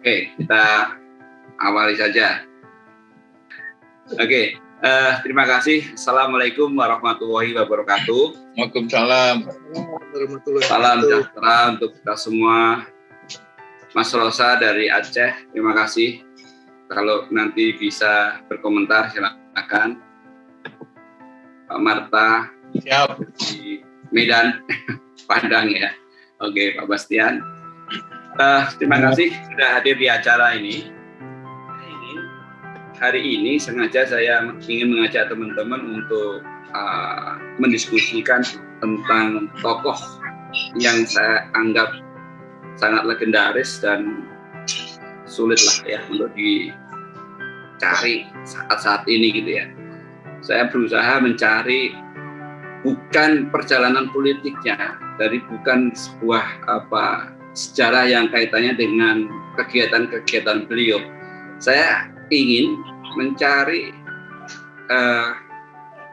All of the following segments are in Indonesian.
Oke, kita awali saja. Oke, terima kasih. Assalamualaikum warahmatullahi wabarakatuh. Waalaikumsalam. Salam sejahtera untuk kita semua. Mas Rosa dari Aceh, terima kasih. Kalau nanti bisa berkomentar silakan. Pak Marta Siap. di Medan, Padang ya. Oke, Pak Bastian. Terima kasih sudah hadir di acara ini. Hari ini sengaja saya ingin mengajak teman-teman untuk mendiskusikan tentang tokoh yang saya anggap sangat legendaris dan sulit lah ya untuk dicari saat-saat ini gitu ya. Saya berusaha mencari bukan perjalanan politiknya, bukan sebuah sejarah yang kaitannya dengan kegiatan-kegiatan beliau. Saya ingin mencari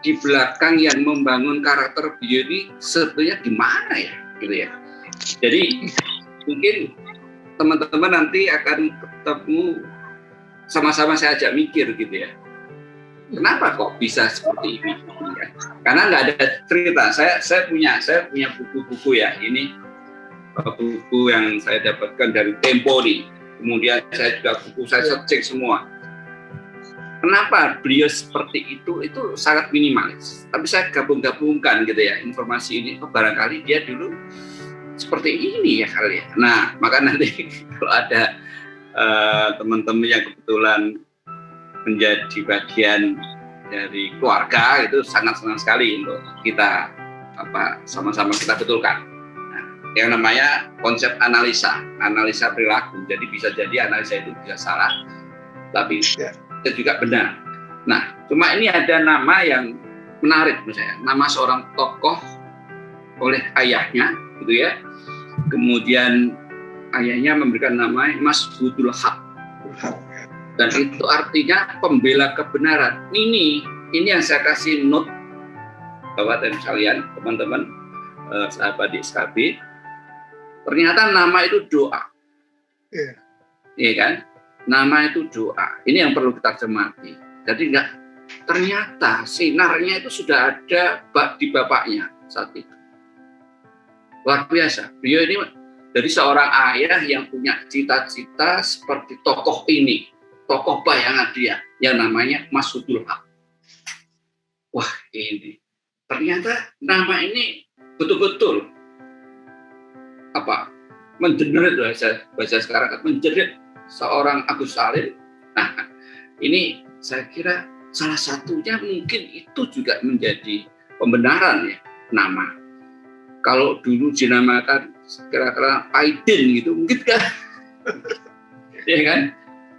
di belakang yang membangun karakter beliau ini sebetulnya di mana ya, gitu ya. Jadi mungkin teman-teman nanti akan ketemu, sama-sama saya ajak mikir gitu ya. Kenapa kok bisa seperti ini? Ya. Karena nggak ada cerita. Saya punya buku-buku ya. Ini buku yang saya dapatkan dari Tempo nih. Kemudian saya juga saya searching semua. Kenapa beliau seperti itu sangat minimalis. Tapi saya gabung-gabungkan gitu ya informasi ini. Barangkali dia dulu seperti ini ya kali ya. Nah, maka nanti kalau ada teman-teman yang kebetulan menjadi bagian dari keluarga, itu sangat senang sekali untuk kita sama-sama kita betulkan. Nah, yang namanya konsep analisa perilaku. Jadi bisa jadi analisa itu bisa salah, tapi itu juga benar. Nah, cuma ini ada nama yang menarik menurut saya, nama seorang tokoh oleh ayahnya, gitu ya. Kemudian ayahnya memberikan nama Mas Budul Haq. Dan itu artinya pembela kebenaran. Ini yang saya kasih note Bapak dan sekalian, teman-teman, sahabat di SKB. Ternyata nama itu doa. Iya kan? Nama itu doa. Ini yang perlu kita cermati. Jadi ternyata sinarnya itu sudah ada di bapaknya saat itu. Luar biasa. Beliau ini dari seorang ayah yang punya cita-cita seperti tokoh ini. Tokoh bayangan dia yang namanya Mas Budul Haq. Wah, ini ternyata nama ini betul-betul menjerit bahasa sekarang, menjerit seorang Agus Salim. Nah, ini saya kira salah satunya mungkin itu juga menjadi pembenaran ya nama. Kalau dulu dinamakan kira-kira Aidin gitu, mungkin kan? Ya kan?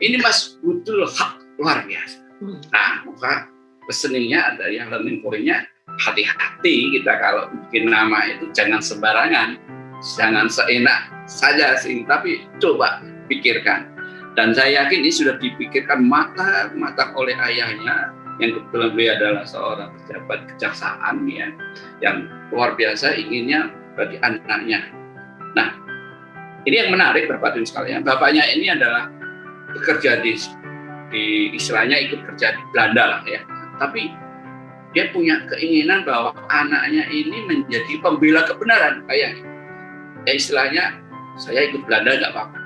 Ini Mas Budul Haq, luar biasa. Nah, maka peseningnya ada yang learning point-nya, hati-hati kita kalau bikin nama itu jangan sembarangan, jangan seenak saja sih, tapi coba pikirkan. Dan saya yakin ini sudah dipikirkan matang oleh ayahnya, yang kebetulan beliau adalah seorang pejabat kejaksaan ya, yang luar biasa inginnya bagi anaknya. Nah, ini yang menarik Bapak dan sekalian. Bapaknya ini adalah bekerja di istilahnya ikut kerja di Belanda lah ya. Tapi dia punya keinginan bahwa anaknya ini menjadi pembela kebenaran kayaknya. Ya istilahnya saya ikut Belanda nggak apa-apa,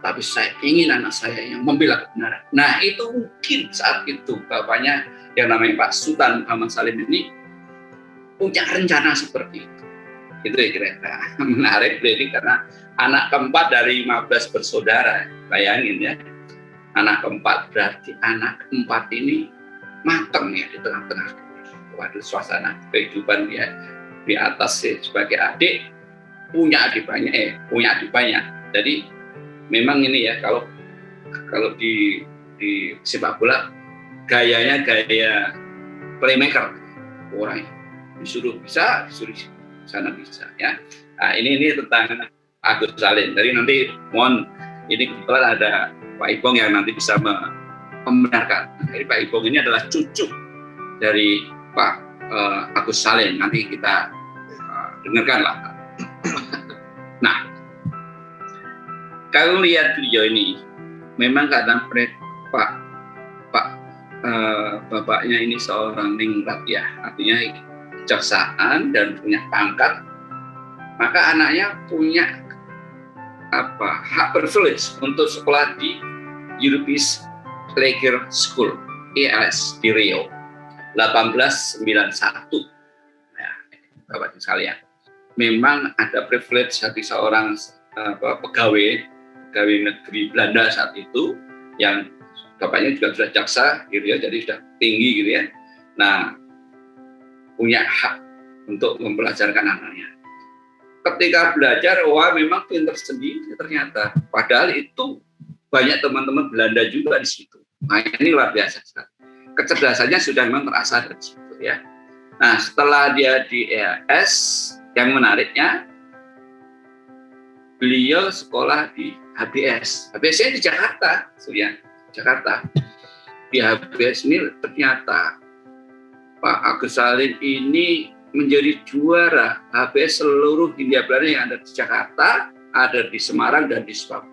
tapi saya ingin anak saya yang membela kebenaran. Nah itu mungkin saat itu bapaknya yang namanya Pak Sultan Muhammad Salim ini punya rencana seperti itu. Itu ya kira-kira menarik jadi karena anak keempat dari 15 bersaudara, bayangin ya. Anak keempat berarti anak keempat ini matang ya di tengah-tengah suasana kehidupan dia di atas sebagai adik punya adik banyak. Jadi memang ini ya kalau di sepak bola gayanya gaya playmaker, orang disuruh sana bisa ya. Nah, ini tentang Agus Salim. Jadi nanti ini kebetulan ada Pak Ibong yang nanti bisa membenarkan. Jadi Pak Ibong ini adalah cucu dari Pak Agus Salim. Nanti kita dengarkanlah. Nah, kalau lihat beliau ini, memang karena Pak Pak bapaknya ini seorang ningrat ya, artinya kejaksaan dan punya pangkat, maka anaknya punya hak privilege untuk sekolah di Europese Leger School ELS di Riau 1891. Nah, Bapak sekalian, memang ada privilege bagi seorang pegawai negeri Belanda saat itu, yang bapaknya juga sudah jaksa gitu ya, jadi sudah tinggi gitu ya. Nah, punya hak untuk mempelajarkan anaknya. Ketika belajar, wah memang pintar sendiri ternyata. Padahal itu banyak teman-teman Belanda juga di situ. Nah, ini luar biasa sekali. Kecerdasannya sudah memang terasa dari situ ya. Nah, setelah dia di ELS, yang menariknya beliau sekolah di HBS. HBS-nya di Jakarta, Jakarta. Di HBS ini ternyata Pak Agus Salim ini menjadi juara HBS seluruh Hindia Belanda yang ada di Jakarta, ada di Semarang dan di Surabaya.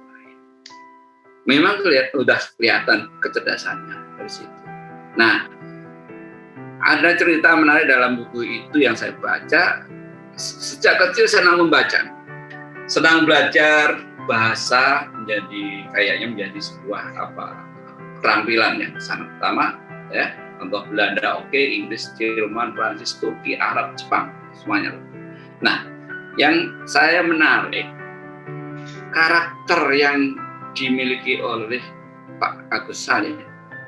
Memang sudah kelihatan kecerdasannya dari situ. Nah, ada cerita menarik dalam buku itu yang saya baca. Sejak kecil senang membaca, senang belajar bahasa, menjadi sebuah keterampilan yang sangat utama ya. Contoh Belanda oke, Inggris, Jerman, Prancis, Turki, Arab, Jepang, semuanya. Nah, yang saya menarik karakter yang dimiliki oleh Pak Agus Salim.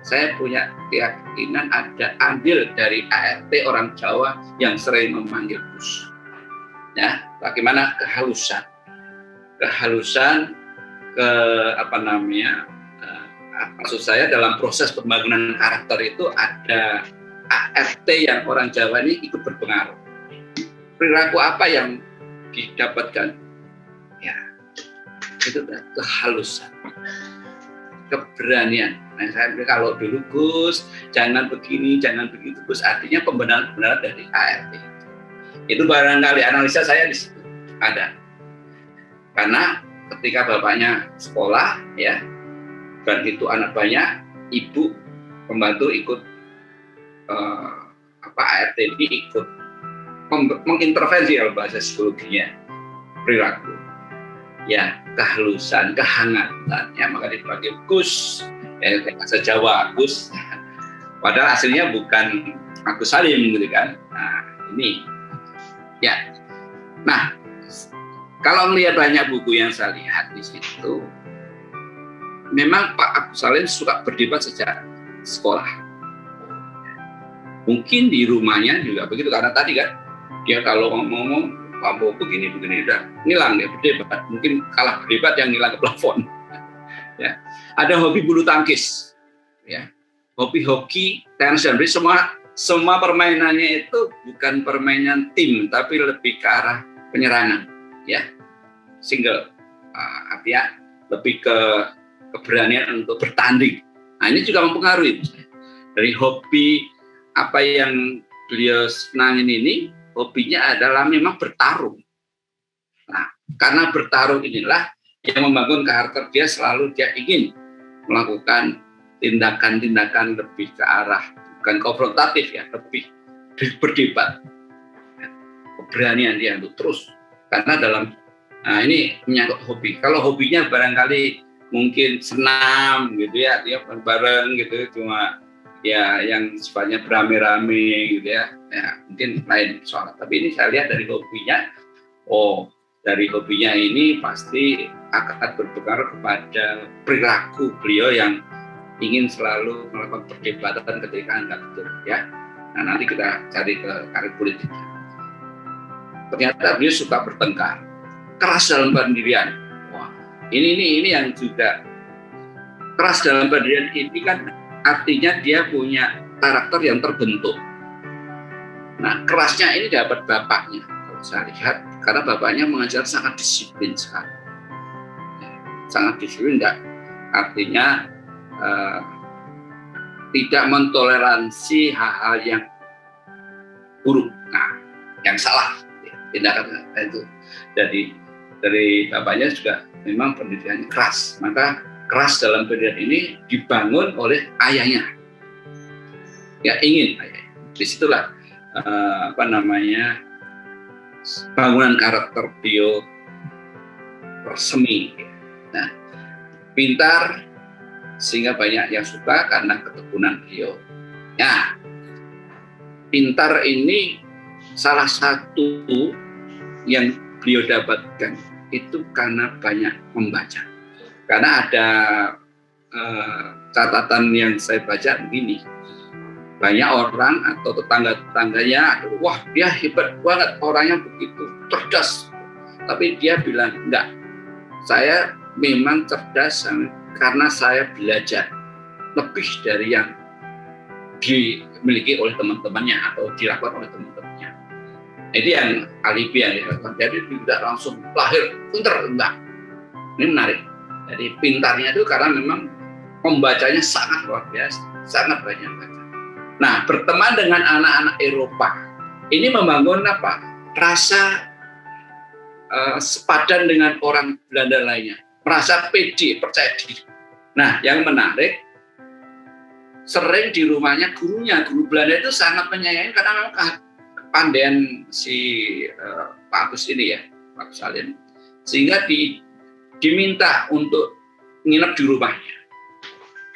Saya punya keyakinan ada andil dari ART orang Jawa yang sering memanggil Gus. Ya, bagaimana kehalusan maksud saya dalam proses pembangunan karakter itu ada ART yang orang Jawa ini ikut berpengaruh. Perilaku apa yang didapatkan? Ya, itu kehalusan, keberanian. Nah, saya bilang kalau dulu Gus, jangan begini, jangan begitu Gus, artinya pembenaran dari ART. Itu barangkali analisa saya di situ ada. Karena ketika bapaknya sekolah ya, dan itu anak banyak, ibu pembantu ikut ART ini ikut mengintervensi kalau bahasa psikologinya perilaku ya, kehalusan, kehangatan ya, maka dipanggil Gus ya, bahasa Jawa Gus, padahal aslinya bukan Agus Salim gitu kan. Nah ini ya, nah kalau melihat banyak buku yang saya lihat di situ, memang Pak Agus Salim suka berdebat sejak sekolah. Mungkin di rumahnya juga begitu, karena tadi kan dia kalau ngomong kamu begini udah ngilang dia berdebat. Mungkin kalah berdebat yang ngilang ke plafon. Ya. Ada hobi bulu tangkis, ya. Hobi hoki, tenis dan semua permainannya itu bukan permainan tim, tapi lebih ke arah penyerangan, ya. Single, artinya lebih ke keberanian untuk bertanding. Nah, ini juga mempengaruhi dari hobi apa yang beliau senangin ini. Hobinya adalah memang bertarung. Nah, karena bertarung inilah yang membangun karakter dia, selalu dia ingin melakukan tindakan-tindakan lebih ke arah bukan konfrontatif ya, lebih berdebat. Keberanian dia untuk terus, karena ini menyangkut hobi. Kalau hobinya barangkali mungkin senam gitu ya, dia bareng gitu, cuma ya yang sifatnya beramai-ramai gitu ya, mungkin lain soal. Tapi ini saya lihat dari hobinya, dari hobinya ini pasti akan berpengaruh kepada perilaku beliau yang ingin selalu melakukan perdebatan ketika Anda betul ya. Nah, nanti kita cari ke karir politiknya. Ternyata beliau suka bertengkar, keras dalam pendirian. Wah, ini yang juga keras dalam pendirian ini kan artinya dia punya karakter yang terbentuk. Nah, kerasnya ini dapat bapaknya, kalau saya lihat, karena bapaknya mengajar sangat disiplin sekali. Sangat disiplin, artinya tidak mentoleransi hal-hal yang buruk, yang salah, tindakan itu. Jadi dari bapaknya juga memang pendidikannya keras, maka keras dalam berdiri ini dibangun oleh ayahnya. Ya ingin ayahnya. Disitulah bangunan karakter beliau tersemi. Nah, pintar sehingga banyak yang suka karena ketekunan beliau. Ya, pintar ini salah satu yang beliau dapatkan itu karena banyak membaca. Karena ada catatan yang saya baca begini, banyak orang atau tetangga-tetangganya, wah dia hebat banget, orangnya begitu cerdas. Tapi dia bilang, enggak, saya memang cerdas karena saya belajar lebih dari yang dimiliki oleh teman-temannya atau dilakukan oleh teman-temannya. Itu yang alibi yang dilakukan. Jadi tidak langsung lahir pintar, enggak. Ini menarik. Jadi pintarnya itu karena memang membacanya sangat luar biasa, sangat banyak baca. Nah, berteman dengan anak-anak Eropa ini membangun apa? Rasa sepadan dengan orang Belanda lainnya, merasa pede, percaya diri. Nah, yang menarik, sering di rumahnya gurunya, guru Belanda itu sangat menyayangi karena memang kepandaian si Pak Agus ini ya, Pak Agus Salim, sehingga diminta untuk nginep di rumahnya.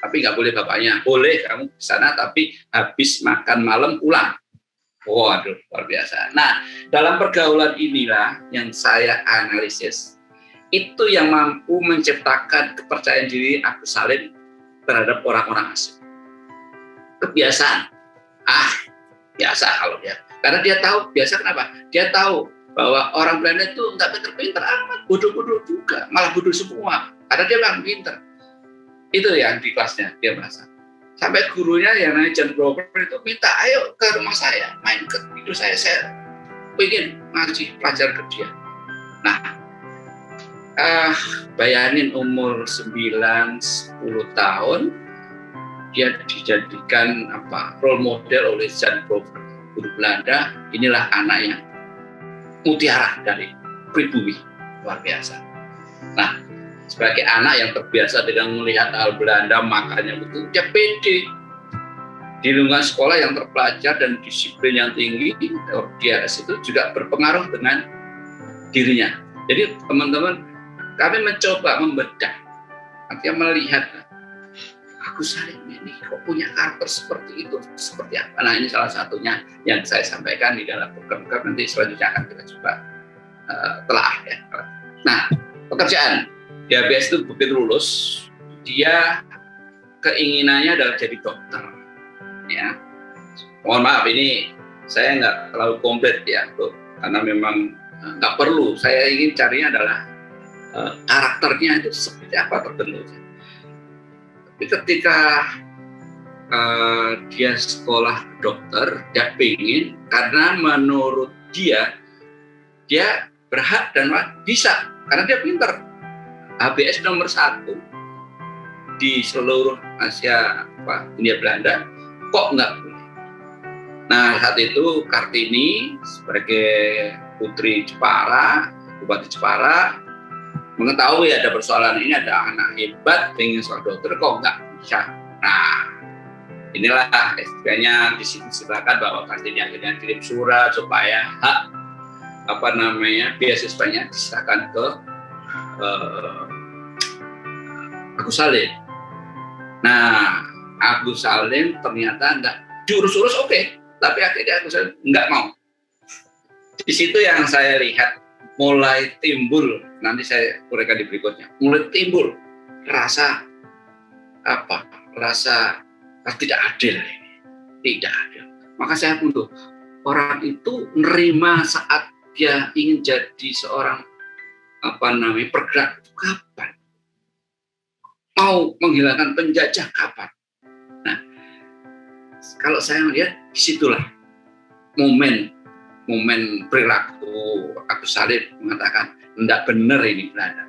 Tapi nggak boleh bapaknya, boleh kamu ke sana tapi habis makan malam pulang. Waduh, luar biasa. Nah, dalam pergaulan inilah yang saya analisis, itu yang mampu menciptakan kepercayaan diri Agus Salim terhadap orang-orang asing. Kebiasaan, biasa kalau dia, karena dia tahu, biasa kenapa? Dia tahu bahwa orang Belanda itu nggak pinter-pinter amat, bodoh-bodoh juga, malah bodoh semua, karena dia memang pinter. Itu yang di kelasnya dia merasa. Sampai gurunya yang namanya John Grover itu minta, ayo ke rumah saya, main ke itu saya ingin ngaji pelajar ke dia. Nah, bayangin umur 9-10 tahun dia dijadikan role model oleh John Grover, guru Belanda. Inilah anak yang mutiara dari pribumi, luar biasa. Nah, sebagai anak yang terbiasa dengan melihat hal Belanda, makanya betul dia pede di lingkungan sekolah yang terpelajar dan disiplin yang tinggi. Dia itu juga berpengaruh dengan dirinya. Jadi teman-teman, kami mencoba membedah, artinya melihat Agus Salim ini kok punya karakter seperti itu, seperti apa. Nah, ini salah satunya yang saya sampaikan di dalam program. Nanti selanjutnya akan kita coba telah ya. Nah, pekerjaan dia biasa itu begitu lulus, dia keinginannya adalah jadi dokter. Ya, mohon maaf ini saya nggak terlalu komplit ya, tuh, karena memang nggak perlu. Saya ingin carinya adalah karakternya itu seperti apa tertentu. Tapi ketika dia sekolah dokter, dia pengen karena menurut dia berhak dan bisa karena dia pintar. HBS nomor 1 di seluruh Asia Hindia Belanda, kok nggak boleh? Nah, saat itu Kartini sebagai putri Jepara, Bupati Jepara, mengetahui ada persoalan ini, ada anak hebat pengen sekolah dokter, kok nggak bisa. Nah, inilah istilahnya disebutkan bahwa Kartini akhirnya kirim surat supaya hak beasiswanya diserahkan ke Agus Salim. Nah, Agus Salim ternyata enggak diurus-urus, oke, tapi akhirnya Agus Salim enggak mau. Di situ yang saya lihat mulai timbul, nanti saya uraikan di berikutnya, mulai timbul rasa tidak adil ini, tidak adil. Maka saya butuh orang itu nerima saat dia ingin jadi seorang pergerak kapan? Mau menghilangkan penjajah kapan? Nah, kalau saya melihat disitulah momen perilaku Agus Salim mengatakan tidak benar ini Belanda.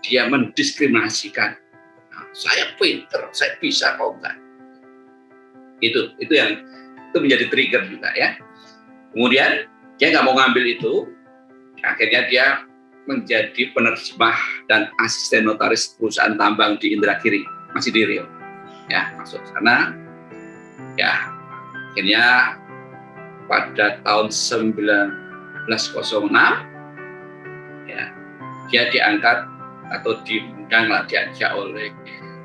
Dia mendiskriminasikan. Nah, saya pinter, saya bisa kok enggak. Itu menjadi trigger juga ya. Kemudian dia nggak mau ngambil itu, akhirnya dia menjadi penerjemah dan asisten notaris perusahaan tambang di Indragiri, masih di Riau. Ya, masuk sana. Ya, akhirnya pada tahun 1906 ya, dia diangkat atau diajak oleh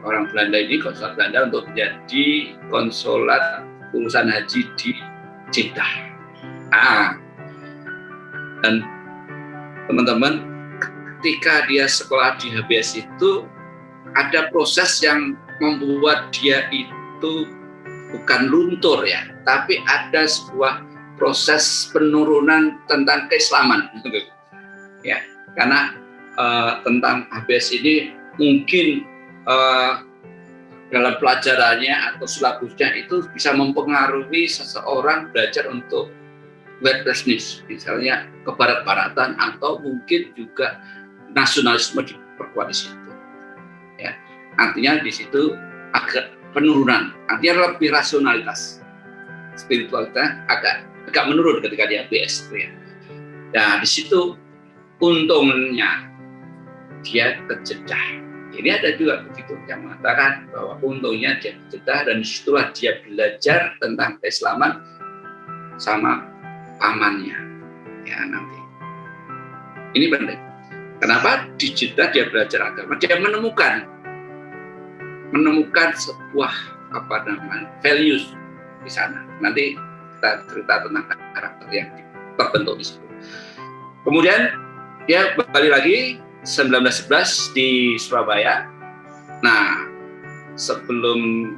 orang Belanda ini, konsulat Belanda, untuk menjadi konsulat urusan haji di Jeddah. Dan teman-teman, ketika dia sekolah di HBS itu ada proses yang membuat dia itu bukan luntur ya, tapi ada sebuah proses penurunan tentang keislaman, ya, karena tentang HBS ini mungkin dalam pelajarannya atau silabusnya itu bisa mempengaruhi seseorang belajar untuk weightlessness, misalnya kebarat-baratan, atau mungkin juga nasionalisme diperkuat di situ. Ya, artinya di situ agak penurunan, artinya lebih rasionalitas, spiritualitas agak menurun ketika di HBS itu ya. Nah, di situ untungnya dia ke Jeddah. Ini ada juga begitu yang mengatakan bahwa untungnya dia ke Jeddah, dan disitulah dia belajar tentang keislaman sama pamannya. Ya, nanti. Ini penting. Kenapa di Jeddah dia belajar agama? Dia menemukan sebuah values di sana. Nanti kita cerita tentang karakter yang terbentuk di situ. Kemudian dia kembali lagi 1911 di Surabaya. Nah, sebelum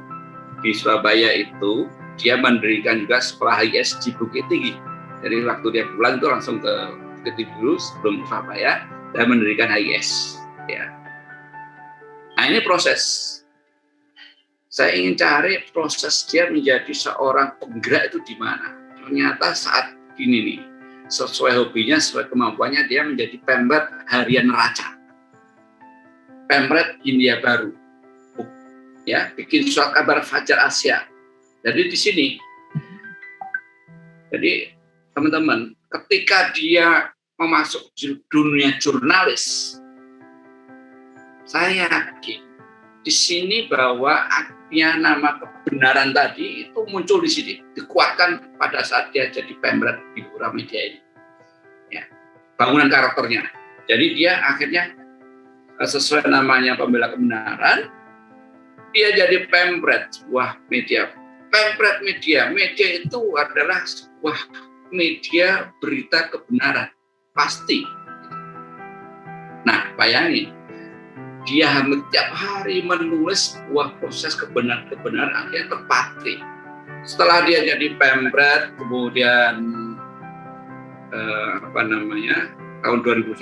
di Surabaya itu dia mendirikan juga sekolah HIS di Bukit Tinggi. Jadi waktu dia pulang itu langsung ke Bukit Tinggi dulu sebelum Surabaya dan mendirikan HIS. Ya. Nah, ini proses. Saya ingin cari proses dia menjadi seorang penggerak itu di mana. Ternyata saat ini nih, sesuai hobinya, sesuai kemampuannya, dia menjadi pemret harian neraca, pemret India Baru, ya, bikin surat kabar Fajar Asia. Jadi di sini, jadi teman-teman, ketika dia memasuk dunia jurnalis, saya yakin di sini bahwa artinya nama kebenaran tadi itu muncul di sini, dikuatkan pada saat dia jadi pemret di Gramedia ini. Ya, bangunan karakternya. Jadi dia akhirnya sesuai namanya pembela kebenaran, dia jadi pemret sebuah media. Pemret media itu adalah sebuah media berita kebenaran pasti. Nah, bayangin, dia setiap hari menulis sebuah proses kebenaran akhirnya terpatri. Setelah dia jadi pemret, kemudian tahun 2001,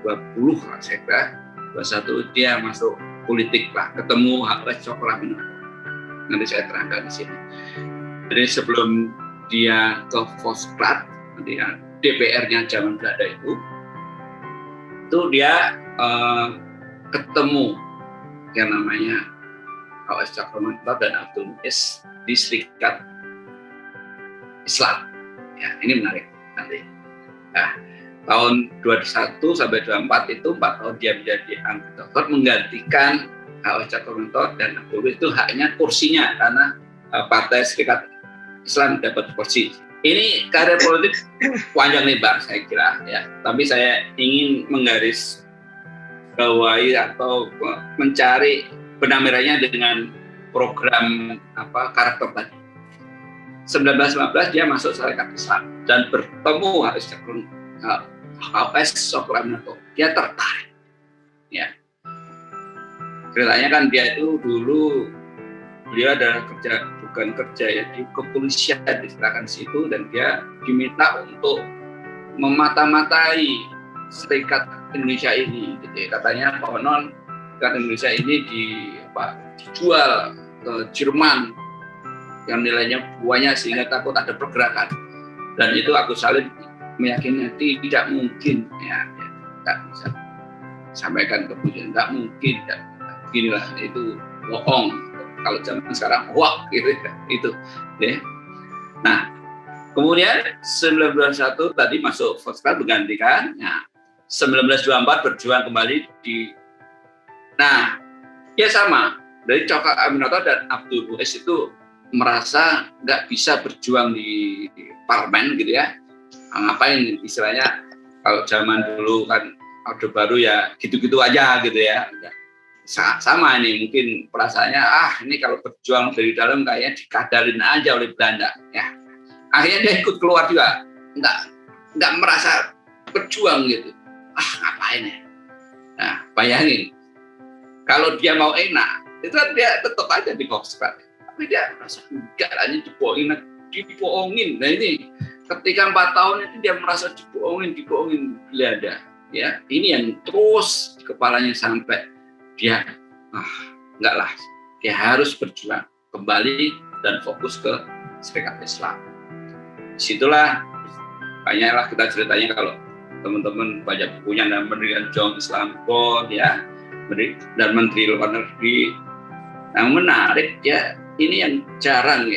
20 saya kira, 21 dia masuk politik lah, ketemu H.W. Cokroaminoto. Nanti saya terangkan di sini. Jadi sebelum dia ke Volksblad, dia DPR-nya zaman Belanda itu dia ketemu yang namanya H.W. Cokroaminoto dan Abdul Muiz di Serikat Islam. Ya, ini menarik nanti. Nah, tahun 21 sampai 24 itu 4 tahun dia menjadi anggota menggantikan H.W. Cokroaminoto, dan Abdul Muiz itu haknya kursinya karena Partai Serikat Islam dapat kursi. Ini karir politik panjang lebar saya kira ya, tapi saya ingin menggaris bawahi atau mencari benang merahnya dengan program karakter tadi. 1915 dia masuk Serikat Islam dan bertemu H.W. Cokroaminoto. Dia tertarik. Ya. Ceritanya kan dia itu dulu beliau adalah bukan kerja ya di kepolisian diserahkan situ, dan dia diminta untuk memata-matai Serikat Indonesia ini. Gitu ya. Katanya konon Serikat Indonesia ini dijual ke Jerman yang nilainya buahnya sehingga takut ada pergerakan, dan itu Agus Salim meyakini tidak mungkin ya, tidak bisa sampaikan ke Presiden, tidak mungkin, beginilah itu bohong, kalau zaman sekarang hoax gitu ya, itu ya. Nah, Kemudian 1921 tadi masuk Foxtrot menggantikan. Nah, 1924 berjuang kembali di. Nah, ya sama. Dari Cokak Aminoto dan Abdul Ruiz itu merasa nggak bisa berjuang di parlemen gitu ya. Ngapain istilahnya, kalau zaman dulu kan Orde Baru ya gitu-gitu aja gitu ya. Sama ini mungkin perasaannya, ini kalau berjuang dari dalam kayaknya dikadalin aja oleh Belanda ya. Akhirnya dia ikut keluar juga, nggak merasa berjuang gitu. Ngapain ya? Nah, bayangin kalau dia mau enak, itu kan dia tetap aja di Foxtrot. Tapi dia merasa enggak, hanya dibohongin. Nah ini ketika 4 tahun itu dia merasa dibohongin Belanda. Ya, ini yang terus di kepalanya sampai dia, enggak lah, dia harus berjuang kembali dan fokus ke Serikat Islam. Disitulah banyaklah kita ceritanya, kalau teman-teman baca bukunya dan Mendirikan Jong Islam Board ya, dan Menteri Luar Negeri. Yang menarik ya, ini yang jarang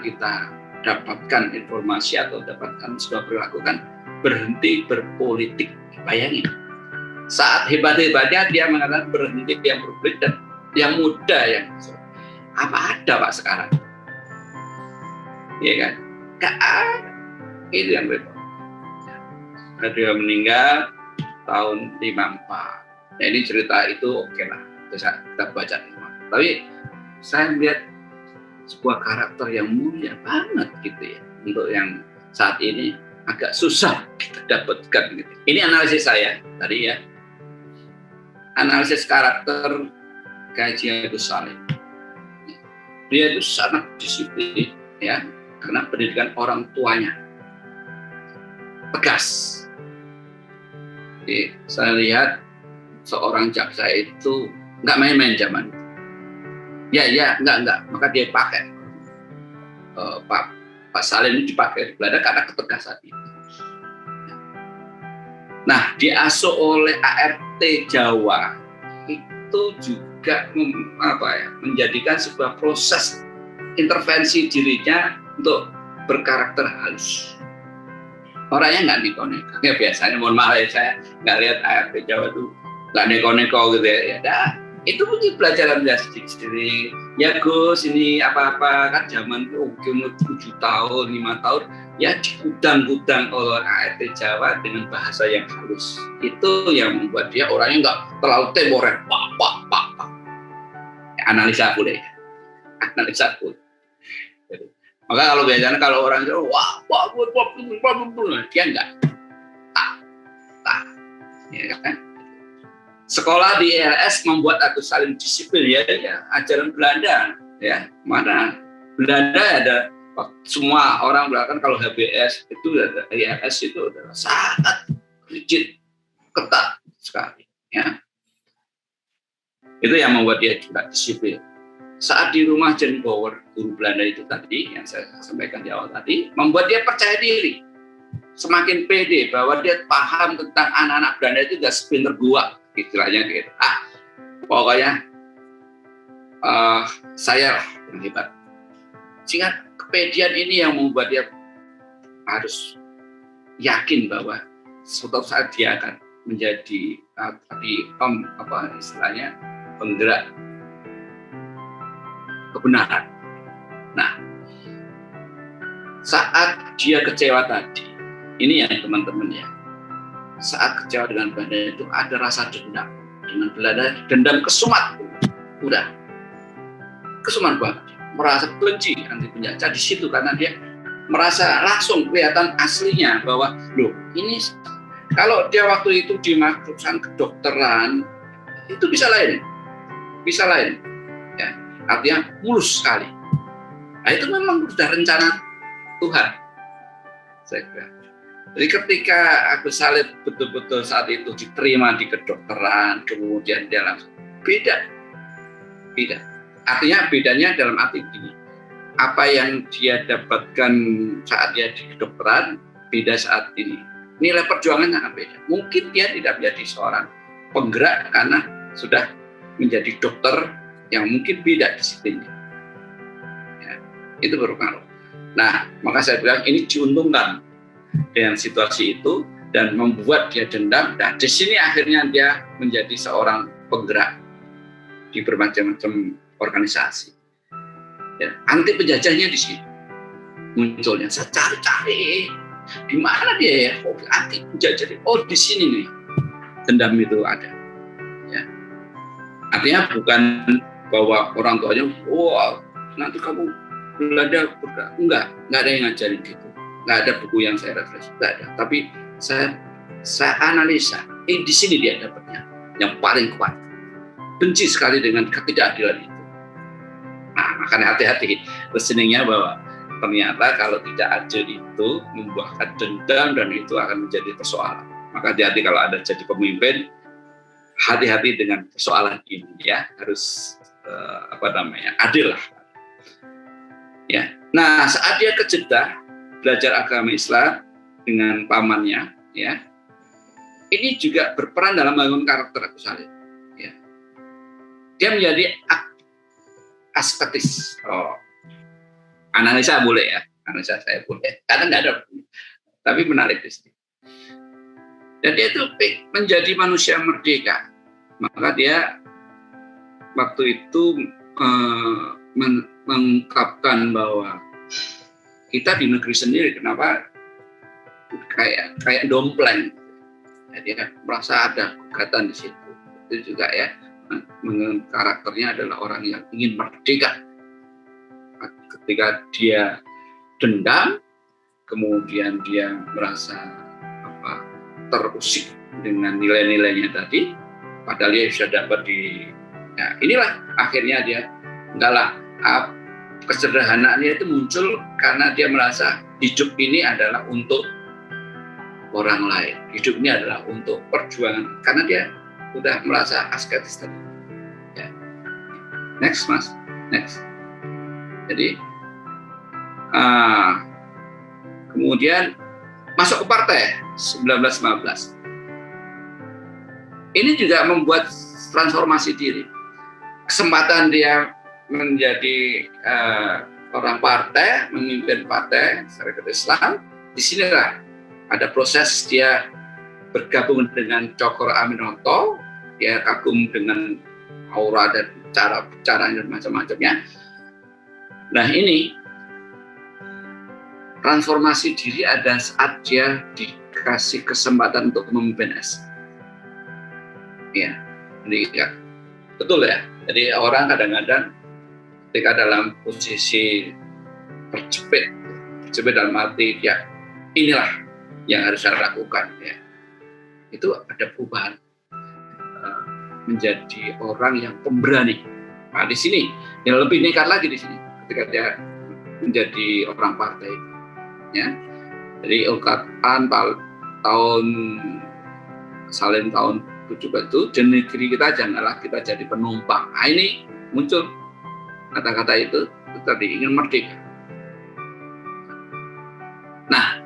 kita dapatkan informasi atau dapatkan sebuah perilaku kan, berhenti berpolitik. Bayangin, saat hebat-hebatnya dia mengatakan berhenti yang berpolitik, dan yang muda yang apa ada Pak sekarang, ya kan? Gak ada. Itu yang repot. Dia meninggal tahun 54. Nah, ini cerita itu oke lah, bisa kita baca. Tapi saya melihat sebuah karakter yang mulia banget gitu ya, untuk yang saat ini agak susah kita dapatkan gitu. Ini analisis saya tadi ya, analisis karakter Haji Agus Salim. Dia itu sangat disiplin ya, karena pendidikan orang tuanya tegas. Jadi, saya lihat seorang jaksa itu nggak main-main zaman itu. Ya, enggak. Maka dia pakai Pak Salim ini dipakai di Belanda karena ketegasan itu. Nah, diasuh oleh ART Jawa itu juga menjadikan sebuah proses intervensi dirinya untuk berkarakter halus. Orangnya nggak neko-neko. Ya biasanya, mohon maaf ya, saya nggak lihat ART Jawa itu nggak neko-neko gitu ya. Itu mungkin pelajaran dia sendiri. Ya Gus, ini apa-apa kan zaman itu umur 7 tahun, 5 tahun, ya digudang-gudang oleh ART Jawa dengan bahasa yang halus. Itu yang membuat dia orangnya nggak terlalu temporer. Pak. Analisa boleh. Maka kalau biasanya kalau orang itu dia enggak. Ya kan? Sekolah di ILS membuat Agus Salim disiplin ya, ajaran Belanda ya. Mana Belanda ada, semua orang bilang kalau HBS itu ada, ILS itu adalah sangat rigid, ketat sekali ya. Itu yang membuat dia juga disiplin. Saat di rumah Jan Bower, guru Belanda itu tadi yang saya sampaikan di awal tadi, membuat dia percaya diri, semakin pede bahwa dia paham tentang anak-anak Belanda itu gak sepinter gua, istilahnya gitu. Pokoknya saya yang hebat. Sehingga kepedean ini yang membuat dia harus yakin bahwa suatu saat dia akan menjadi istilahnya penggerak kebenaran. Nah, saat dia kecewa tadi, ini ya teman-teman ya, saat kecewa dengan Belanda itu ada rasa dendam dengan Belanda, dendam kesumat, udah kesumat banget, merasa benci anti penjajah di situ karena dia merasa langsung kelihatan aslinya bahwa loh ini kalau dia waktu itu di jurusan kedokteran itu bisa lain ya, artinya mulus sekali. Nah, itu memang sudah rencana Tuhan, saya kira. Jadi ketika Agus Salim betul-betul saat itu diterima di kedokteran, kemudian dia langsung beda. Artinya bedanya dalam arti gini, apa yang dia dapatkan saat dia di kedokteran beda saat ini. Nilai perjuangannya akan beda. Mungkin dia tidak menjadi seorang penggerak karena sudah menjadi dokter yang mungkin beda disiplinnya. Ya, itu berpengaruh. Nah, maka saya bilang ini diuntungkan dengan situasi itu dan membuat dia dendam. Dan di sini akhirnya dia menjadi seorang penggerak di bermacam-macam organisasi. Ya, anti penjajahnya di sini munculnya. Saya cari-cari di mana dia ya, anti penjajah. Oh, di sini nih dendam itu ada. Ya. Artinya bukan bahwa orang tuanya, wah nanti kamu Belanda enggak ada yang ngajarin gitu, nggak ada buku yang saya referensi, nggak ada. Tapi saya analisa, di sini dia dapatnya yang paling kuat, benci sekali dengan ketidakadilan itu. Nah, makanya hati-hati listeningnya bahwa ternyata kalau tidak adil itu membuahkan dendam dan itu akan menjadi persoalan. Maka hati-hati kalau Anda jadi pemimpin, hati-hati dengan persoalan ini ya, harus adil lah. Ya. Nah, saat dia ke Jeddah belajar agama Islam dengan pamannya, ya, ini juga berperan dalam membangun karakter Agus Salim. Ya. Dia menjadi asketis. Analisa boleh ya, analisa saya boleh. Karena nggak ada, tapi menarik di sini. Dan dia itu menjadi manusia merdeka. Maka dia waktu itu mengungkapkan bahwa kita di negeri sendiri kenapa kayak dompleng. Jadi dia merasa ada gugatan di situ. Itu juga ya, karakternya adalah orang yang ingin merdeka. Ketika dia dendam, kemudian dia merasa terusik dengan nilai-nilainya tadi, padahal dia sudah dapat nah inilah akhirnya dia kesederhanaannya itu muncul karena dia merasa hidup ini adalah untuk orang lain, hidup ini adalah untuk perjuangan, karena dia sudah merasa asketis tadi. Ya. Next mas, next. Jadi kemudian masuk ke partai 1915. Ini juga membuat transformasi diri. Kesempatan dia menjadi orang partai, memimpin partai Syarikat Islam. Di sinilah ada proses dia bergabung dengan Cokro Aminoto, dia kagum dengan aura dan cara-caranya dan macam-macamnya. Nah ini transformasi diri ada saat dia dikasih kesempatan untuk memimpin SM. Ya, jadi ya, betul ya. Jadi orang kadang-kadang ketika dalam posisi terjepit dalam arti ya inilah yang harus saya lakukan ya. Itu ada perubahan menjadi orang yang pemberani. Nah di sini yang lebih nekat lagi di sini ketika dia menjadi orang partai ya. Jadi ungkapan tahun Salim tahun 70 itu di negeri kita janganlah kita jadi penumpang. Nah, ini muncul kata-kata itu tadi ingin merdeka. Nah,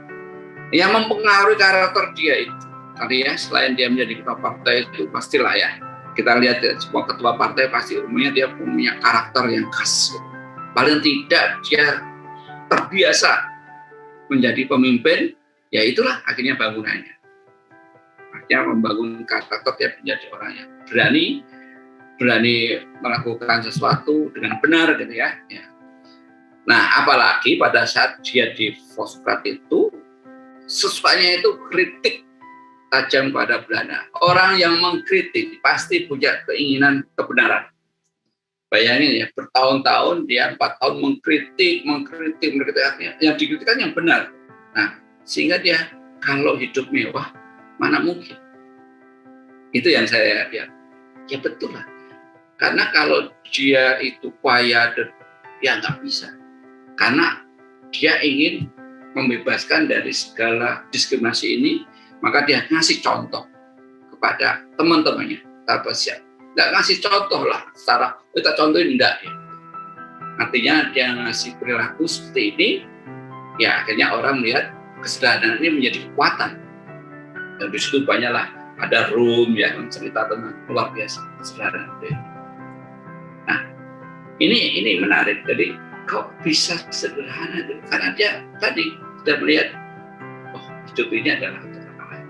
yang mempengaruhi karakter dia itu tadi ya, selain dia menjadi ketua partai itu pastilah ya. Kita lihat ya, semua ketua partai pasti umumnya dia punya karakter yang khas. Paling tidak dia terbiasa menjadi pemimpin, ya itulah akhirnya bangunannya. Artinya membangun karakter dia menjadi orang yang berani melakukan sesuatu dengan benar gitu ya. Nah apalagi pada saat dia di Volkskrant itu sesuanya itu kritik tajam pada Belanda. Orang yang mengkritik pasti punya keinginan kebenaran. Bayangin ya, bertahun-tahun dia 4 tahun mengkritik artinya yang dikritikkan yang benar. Nah sehingga dia kalau hidup mewah mana mungkin. Itu yang saya lihat. Ya betul lah. Karena kalau dia itu kaya, ya nggak bisa. Karena dia ingin membebaskan dari segala diskriminasi ini, maka dia ngasih contoh kepada teman-temannya. Tanpa siap. Nggak ngasih contoh lah. Secara kita contohin enggak ya. Artinya dia ngasih perilaku seperti ini, ya akhirnya orang melihat kesederhanaan ini menjadi kekuatan. Dan di situ banyaklah ada room ya cerita tentang luar biasa kesederhanaan. Nah ini menarik. Jadi kok bisa sederhana itu? Karena dia tadi sudah melihat, oh hidup ini adalah untuk orang lain.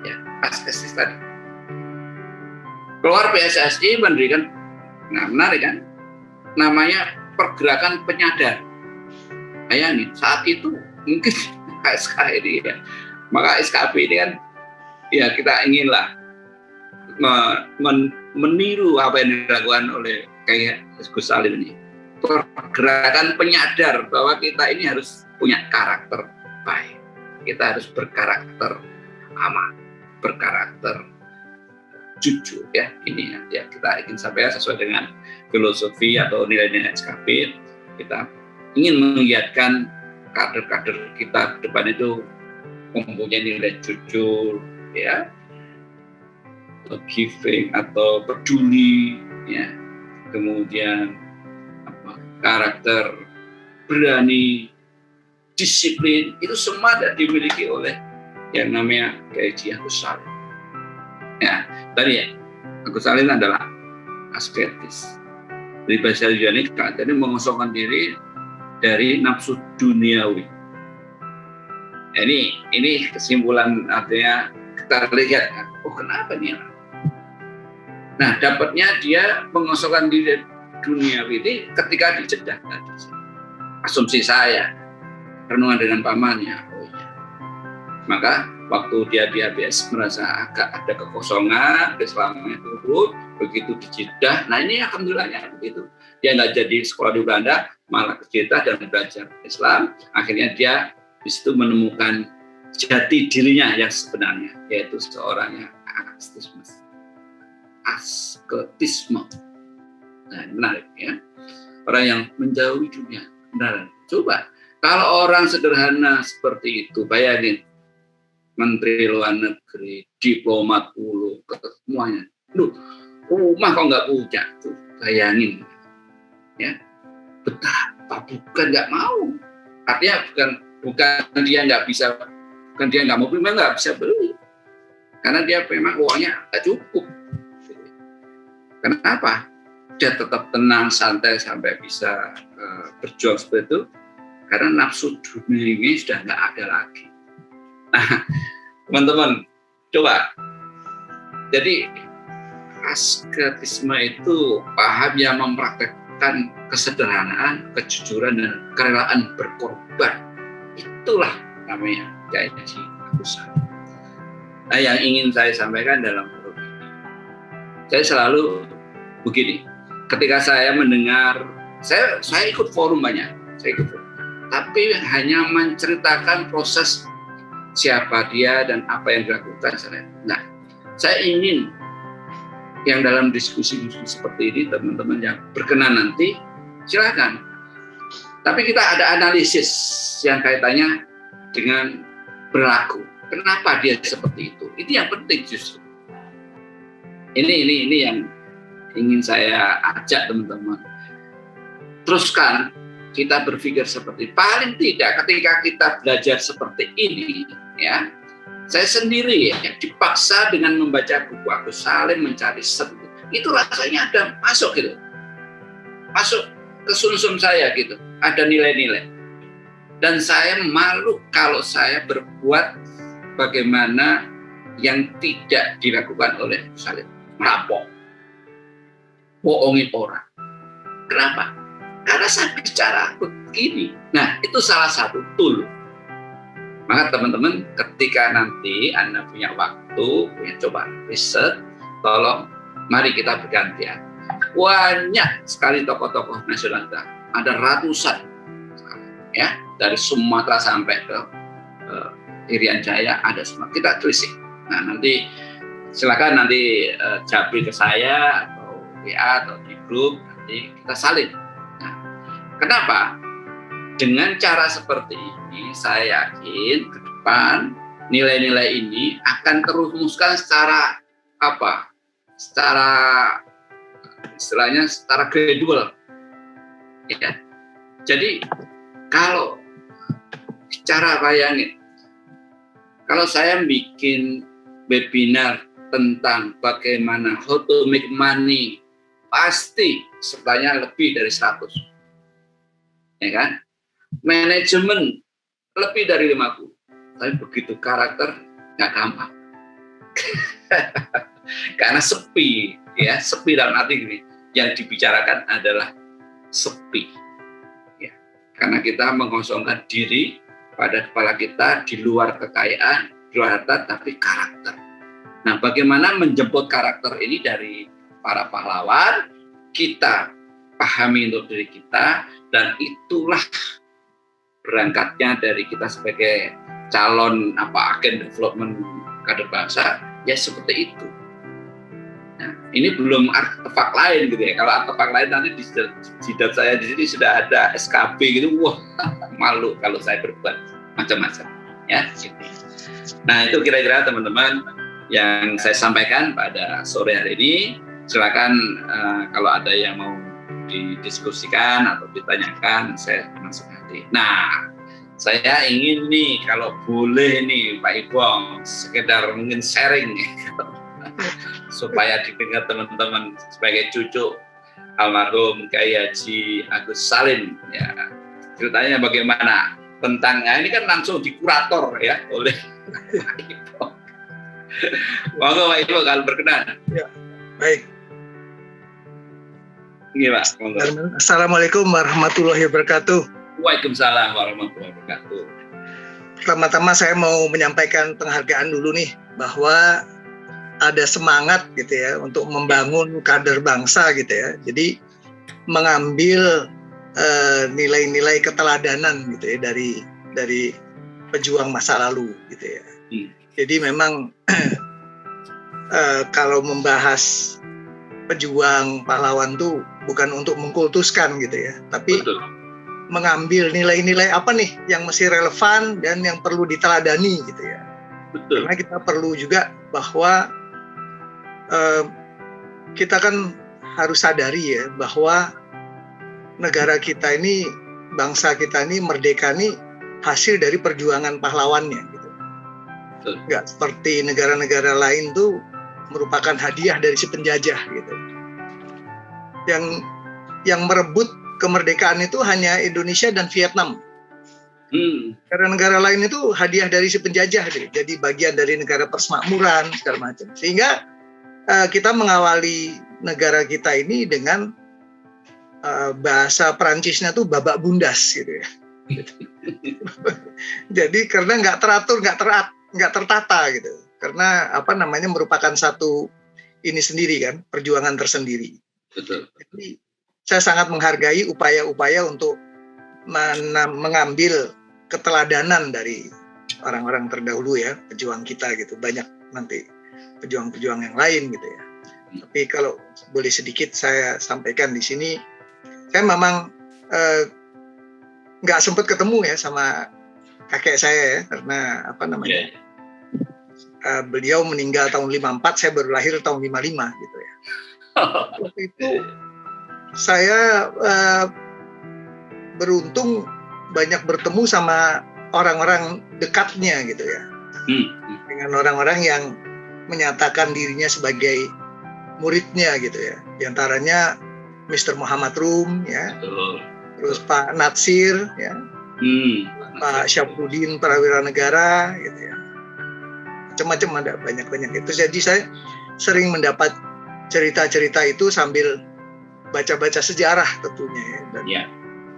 Ya, asketis tadi. Keluar PSSI mendirikan, nah menarik kan? Namanya pergerakan penyadar. Bayangin, saat itu mungkin KSK ini ya, maka SKP ini kan ya kita inginlah meniru apa yang dilakukan oleh kayak Gus Salim ini. Pergerakan penyadar bahwa kita ini harus punya karakter baik. Kita harus berkarakter aman, berkarakter jujur ya. Ini ya kita ingin sampaikan sesuai dengan filosofi atau nilai-nilai SKP. Kita ingin mengiatkan kader-kader kita ke depan itu mempunyai nilai jujur ya, giving atau peduli ya, kemudian karakter berani, disiplin, itu semua dimiliki oleh yang namanya Kiai Agus Salim. Ya, tadi ya, Agus Salim adalah asketis. Dari bahasa Yunani, jadi mengosongkan diri dari nafsu duniawi. Ini kesimpulan, artinya kita lihat, oh kenapa nih? Nah, dapatnya dia mengosongkan diri dari duniawi ini ketika dijedah tadi. Asumsi saya, renungan dengan pamannya, oh iya. Maka waktu dia di HBS merasa agak ada kekosongan, Islamnya turun, begitu dijedah. Nah ini alhamdulillahnya begitu. Dia nggak jadi sekolah di Belanda, malah ke Jeddah dan belajar Islam. Akhirnya dia di situ menemukan jati dirinya yang sebenarnya, yaitu seorang yang asketisme. Nah, menarik ya. Orang yang menjauhi dunia. Benar. Coba kalau orang sederhana seperti itu, bayangin menteri luar negeri, diplomat dulu, semuanya. Duh, rumah kok nggak punya tuh, bayangin. Ya, betapa bukan nggak mau. Artinya bukan dia nggak bisa, bukan dia nggak mau beli, memang nggak bisa beli. Karena dia memang uangnya nggak cukup. Kenapa? Dia tetap tenang, santai sampai bisa berjuang seperti itu. Karena nafsu dunia ini sudah nggak ada lagi. Nah, teman-teman, coba. Jadi asketisme itu paham yang mempraktekkan kesederhanaan, kejujuran, dan kerelaan berkorban. Itulah namanya Kiai Agus Salim. Nah, yang ingin saya sampaikan dalam forum ini, saya selalu begini. Ketika saya mendengar, saya ikut forum banyak, tapi hanya menceritakan proses siapa dia dan apa yang dilakukan. Nah, saya ingin yang dalam diskusi seperti ini, teman-teman yang berkenan nanti, silakan. Tapi kita ada analisis yang kaitannya dengan berlaku. Kenapa dia seperti itu? Itu yang penting justru. Ini yang ingin saya ajak teman-teman. Teruskan kita berpikir seperti paling tidak ketika kita belajar seperti ini ya. Saya sendiri ya dipaksa dengan membaca buku Agus Salim, mencari seperti itu rasanya ada masuk gitu. Masuk ke sumsum saya gitu. Ada nilai-nilai. Dan saya malu kalau saya berbuat bagaimana yang tidak dilakukan oleh Agus Salim. Merampok. Bohongin orang. Kenapa? Karena saya bicara begini. Nah, itu salah satu tool. Maka teman-teman, ketika nanti Anda punya waktu, punya coba riset, tolong mari kita bergantian. Banyak sekali tokoh-tokoh nasional kita. Ada ratusan, ya, dari Sumatera sampai ke Irian Jaya ada semua. Kita telisik. Nah, nanti silakan nanti japri ke saya atau WA atau di grup, nanti kita salin. Nah, kenapa? Dengan cara seperti ini, saya yakin ke depan nilai-nilai ini akan terumuskan secara apa? Secara istilahnya secara gradual. Ya. Jadi kalau cara bayangin, kalau saya bikin webinar tentang bagaimana how to make money, pasti sebenarnya lebih dari 100. ya kan? Manajemen lebih dari 50, tapi begitu karakter nggak gampang. Karena sepi, ya, sepi dalam arti gini, yang dibicarakan adalah sepi, ya. Karena kita mengosongkan diri pada kepala kita di luar kekayaan, di luar harta, tapi karakter. Nah, bagaimana menjemput karakter ini dari para pahlawan? Kita pahami untuk diri kita, dan itulah berangkatnya dari kita sebagai calon agen development kader bangsa, ya seperti itu. Nah, ini belum artefak lain gitu ya. Kalau artefak lain nanti di jidat saya di sini sudah ada SKB gitu, wah malu kalau saya berbuat macam-macam, ya. Gitu. Nah, itu kira-kira teman-teman yang saya sampaikan pada sore hari ini. Silakan kalau ada yang mau didiskusikan atau ditanyakan, saya masuk hati. Nah, saya ingin nih, kalau boleh nih Pak Ibong, sekedar mungkin sharing supaya didengar teman-teman sebagai cucu almarhum Kiai Haji Agus Salim, ya. Ceritanya bagaimana tentang, nah ini kan langsung dikurator ya oleh Pak Ibong. Monggo Pak Ibong kalau berkenan. Ya, baik. Gimana? Assalamualaikum warahmatullahi wabarakatuh. Waalaikumsalam warahmatullahi wabarakatuh. Pertama-tama saya mau menyampaikan penghargaan dulu nih, bahwa ada semangat gitu ya untuk membangun kader bangsa gitu ya. Jadi mengambil nilai-nilai keteladanan gitu ya dari pejuang masa lalu gitu ya. Jadi memang kalau membahas pejuang pahlawan tuh bukan untuk mengkultuskan gitu ya, tapi betul, mengambil nilai-nilai apa nih yang masih relevan dan yang perlu diteladani gitu ya. Betul. Karena kita perlu juga bahwa kita kan harus sadari ya bahwa negara kita ini, bangsa kita ini merdeka nih hasil dari perjuangan pahlawannya gitu. Betul. Nggak seperti negara-negara lain tuh merupakan hadiah dari si penjajah gitu. Yang merebut kemerdekaan itu hanya Indonesia dan Vietnam. Negara-negara lain itu hadiah dari si penjajah gitu. Jadi bagian dari negara persemakmuran segala macam. Sehingga kita mengawali negara kita ini dengan bahasa Perancisnya tuh babak bundas gitu ya. Jadi karena nggak teratur, nggak tertata gitu. Karena merupakan satu ini sendiri kan, perjuangan tersendiri. Betul. Jadi saya sangat menghargai upaya-upaya untuk mengambil keteladanan dari orang-orang terdahulu ya, pejuang kita gitu. Banyak nanti pejuang-pejuang yang lain gitu ya. Tapi kalau boleh sedikit saya sampaikan di sini, saya memang nggak sempat ketemu ya sama kakek saya ya, karena beliau meninggal tahun 54, saya baru lahir tahun 55 gitu ya. Waktu itu saya beruntung banyak bertemu sama orang-orang dekatnya gitu ya. Dengan orang-orang yang menyatakan dirinya sebagai muridnya gitu ya. Di antaranya Mr. Muhammad Rum ya. Terus Pak Natsir ya. Pak Syafruddin Prawira Negara gitu ya. Macam-macam ada banyak-banyak itu. Jadi saya sering mendapat cerita-cerita itu sambil baca-baca sejarah tentunya ya.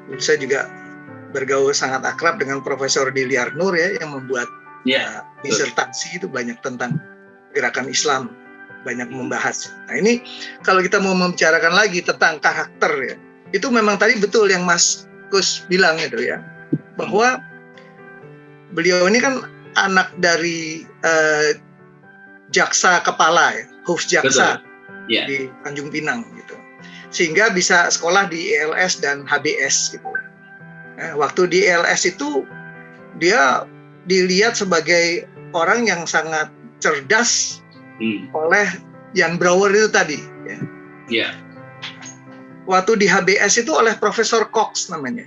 Dan saya juga bergaul sangat akrab dengan Profesor Diliar Nur ya, yang membuat disertasi itu banyak tentang gerakan Islam, banyak membahas. Nah ini kalau kita mau membicarakan lagi tentang karakter ya, itu memang tadi betul yang Mas Kus bilang itu ya, bahwa beliau ini kan anak dari jaksa kepala ya, Hufjaksa di Tanjung Pinang gitu, sehingga bisa sekolah di ILS dan HBS gitu. Waktu di ILS itu dia dilihat sebagai orang yang sangat cerdas oleh Jan Brouwer itu tadi ya. Waktu di HBS itu oleh Profesor Cox namanya.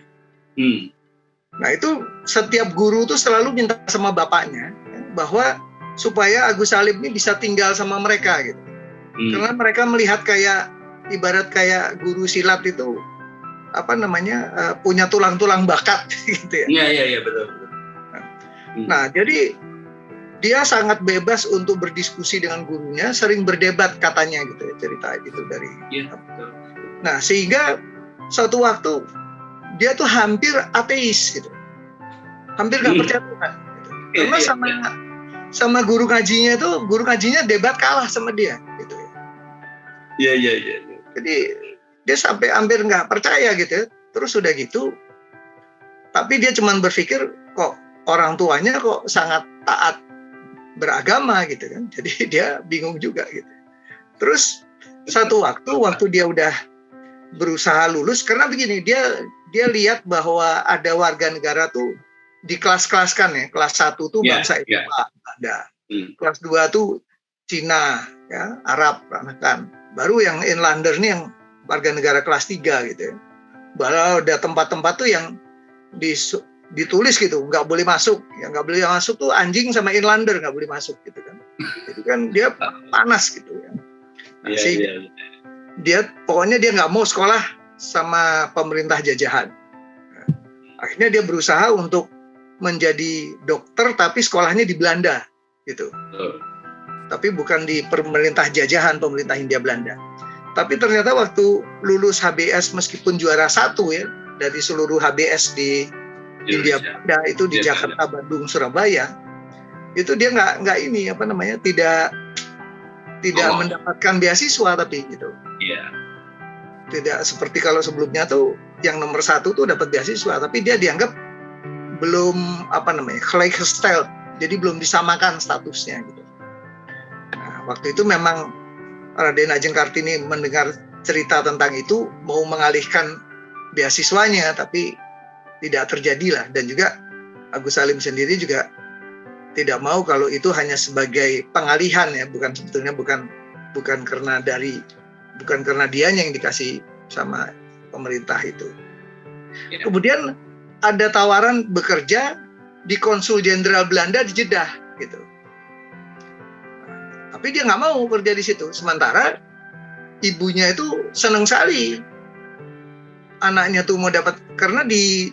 Nah itu setiap guru tuh selalu minta sama bapaknya bahwa supaya Agus Salim ini bisa tinggal sama mereka gitu. Karena mereka melihat kayak ibarat kayak guru silat itu punya tulang-tulang bakat gitu ya. Iya betul. Nah, jadi dia sangat bebas untuk berdiskusi dengan gurunya, sering berdebat katanya gitu ya, cerita itu dari. Iya betul. Nah, sehingga suatu waktu dia tuh hampir ateis gitu. Hampir nggak percaya Tuhan. Gitu. Karena sama guru ngajinya debat kalah sama dia gitu ya. Iya. Jadi dia sampai hampir nggak percaya gitu. Terus udah gitu, tapi dia cuma berpikir kok orang tuanya kok sangat taat beragama gitu kan. Jadi dia bingung juga gitu. Terus satu waktu dia udah berusaha lulus, karena begini, dia lihat bahwa ada warga negara tuh di kelas-kelaskan ya. Kelas 1 tuh bangsa Eropa ada. Kelas 2 tuh Cina ya, Arab kan. Baru yang inlander nih yang warga negara kelas 3 gitu ya. Baru ada tempat-tempat tuh yang ditulis gitu, nggak boleh masuk. Yang nggak boleh masuk tuh anjing sama inlander, nggak boleh masuk gitu kan. Jadi kan dia panas gitu ya. Pokoknya dia nggak mau sekolah sama pemerintah jajahan. Akhirnya dia berusaha untuk menjadi dokter, tapi sekolahnya di Belanda gitu. Tapi bukan di pemerintah jajahan, pemerintah Hindia Belanda. Tapi ternyata waktu lulus HBS, meskipun juara 1 ya dari seluruh HBS di Hindia Belanda itu di Jakarta, Bandung, Surabaya, itu dia tidak mendapatkan beasiswa, tapi gitu. Tidak seperti kalau sebelumnya tuh yang nomor 1 tuh dapat beasiswa, tapi dia dianggap belum gleichgestellt, jadi belum disamakan statusnya gitu. Nah, waktu itu memang Raden Ajeng Kartini mendengar cerita tentang itu, mau mengalihkan beasiswanya, tapi tidak terjadilah. Dan juga Agus Salim sendiri juga tidak mau kalau itu hanya sebagai pengalihan ya, bukan karena dianya yang dikasih sama pemerintah itu. Kemudian ada tawaran bekerja di Konsul Jenderal Belanda di Jeddah gitu. Tapi dia nggak mau kerja di situ. Sementara ibunya itu senang sekali anaknya tuh mau dapat, karena di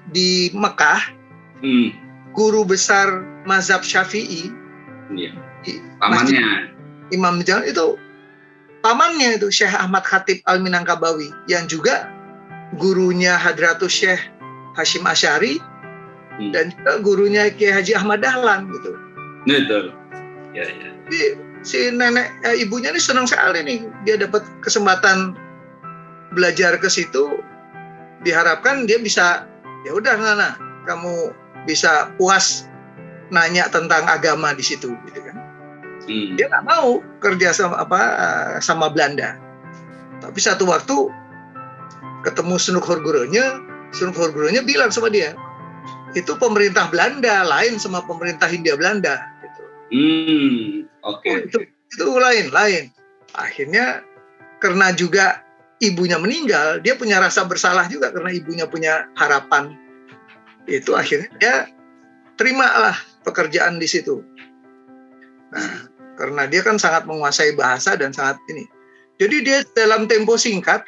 Mekah guru besar mazhab Syafi'i, pamannya Imam Jalan itu pamannya itu Syekh Ahmad Khatib Al-Minangkabawi, yang juga gurunya Hadratus Syekh Hashim Asy'ari dan juga gurunya Kiai Haji Ahmad Dahlan gitu. Betul. Ya. Jadi si ibunya ini senang sekali nih dia dapat kesempatan belajar ke situ. Diharapkan dia bisa, ya udah Nana, kamu bisa puas nanya tentang agama di situ gitu kan. Dia nggak mau kerja sama Belanda. Tapi satu waktu ketemu Sunuk Horguronya bilang sama dia, itu pemerintah Belanda lain sama pemerintah Hindia Belanda gitu. Oke. Itu lain. Akhirnya karena juga ibunya meninggal, dia punya rasa bersalah juga karena ibunya punya harapan. Itu akhirnya dia terimalah pekerjaan di situ. Nah, karena dia kan sangat menguasai bahasa dan sangat ini. Jadi dia dalam tempo singkat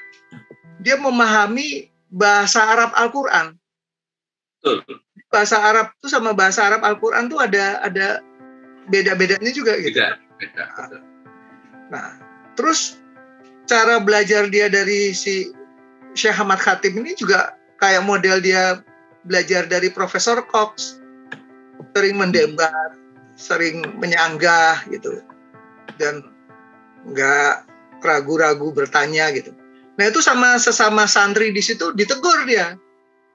dia memahami bahasa Arab Al-Qur'an. Bahasa Arab itu sama bahasa Arab Al-Qur'an tuh ada beda-bedanya juga gitu. Beda. Nah, terus cara belajar dia dari si Syekh Ahmad Khatib ini juga kayak model dia belajar dari Profesor Cox, sering mendebat, sering menyanggah gitu, dan nggak ragu-ragu bertanya gitu. Nah itu sama sesama santri di situ ditegur dia,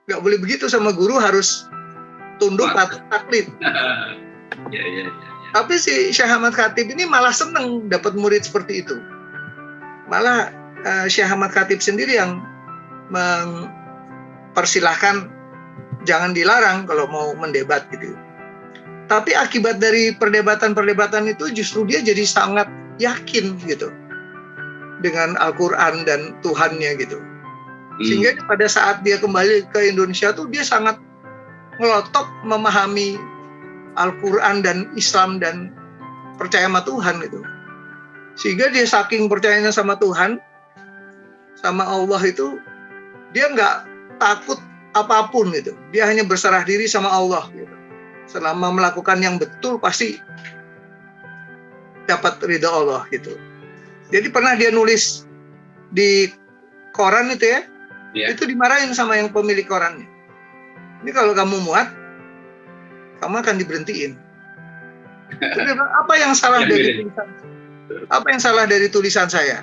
nggak boleh begitu sama guru, harus tunduk patuh taklid. Ya. Tapi si Syekh Ahmad Khatib ini malah seneng dapat murid seperti itu. Malah Syekh Ahmad Khatib sendiri yang mempersilahkan, jangan dilarang kalau mau mendebat gitu. Tapi akibat dari perdebatan itu justru dia jadi sangat yakin gitu dengan Al-Quran dan Tuhannya gitu. Sehingga pada saat dia kembali ke Indonesia tuh dia sangat ngelotok memahami Al-Quran dan Islam dan percaya sama Tuhan gitu. Sehingga dia saking percayanya sama Tuhan, sama Allah itu, dia nggak takut apapun gitu. Dia hanya berserah diri sama Allah gitu. Selama melakukan yang betul pasti dapat ridha Allah gitu. Jadi pernah dia nulis di koran itu ya, itu dimarahin sama yang pemilik korannya. Ini kalau kamu muat, kamu akan diberhentiin. Jadi, apa yang salah dari tulisan? Apa yang salah dari tulisan saya?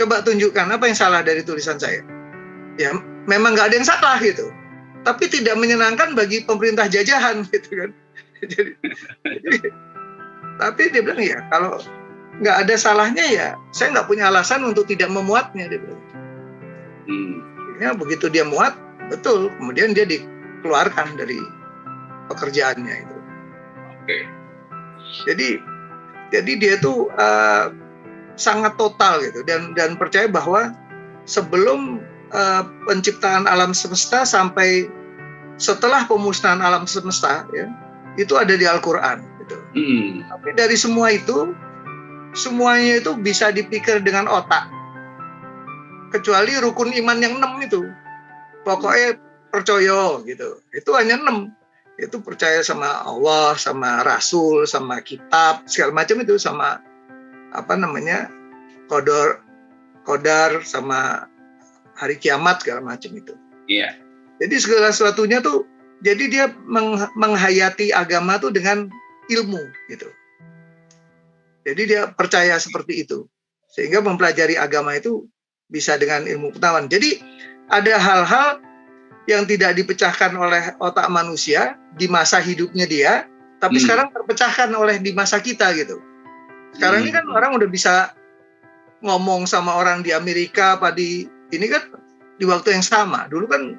Coba tunjukkan apa yang salah dari tulisan saya. Ya, memang nggak ada yang salah gitu. Tapi tidak menyenangkan bagi pemerintah jajahan gitu kan. Jadi, tapi dia bilang ya kalau nggak ada salahnya ya saya nggak punya alasan untuk tidak memuatnya, dia bilang. Ya, begitu dia muat, betul. Kemudian dia dikeluarkan dari pekerjaannya itu. Oke. Jadi dia tuh sangat total gitu dan percaya bahwa sebelum penciptaan alam semesta sampai setelah pemusnahan alam semesta ya itu ada di Al-Quran gitu. Tapi dari semua itu semuanya itu bisa dipikir dengan otak kecuali rukun iman yang 6 itu pokoknya percaya gitu, itu hanya 6. Itu percaya sama Allah, sama Rasul, sama kitab segala macam itu, sama apa namanya qadar sama hari kiamat segala macam itu. Iya. Jadi segala sesuatunya tuh, jadi dia menghayati agama tuh dengan ilmu gitu. Jadi dia percaya seperti itu, sehingga mempelajari agama itu bisa dengan ilmu pengetahuan. Jadi ada hal-hal yang tidak dipecahkan oleh otak manusia di masa hidupnya dia, tapi sekarang terpecahkan oleh di masa kita gitu. Sekarang ini kan orang udah bisa ngomong sama orang di Amerika, ini kan di waktu yang sama. Dulu kan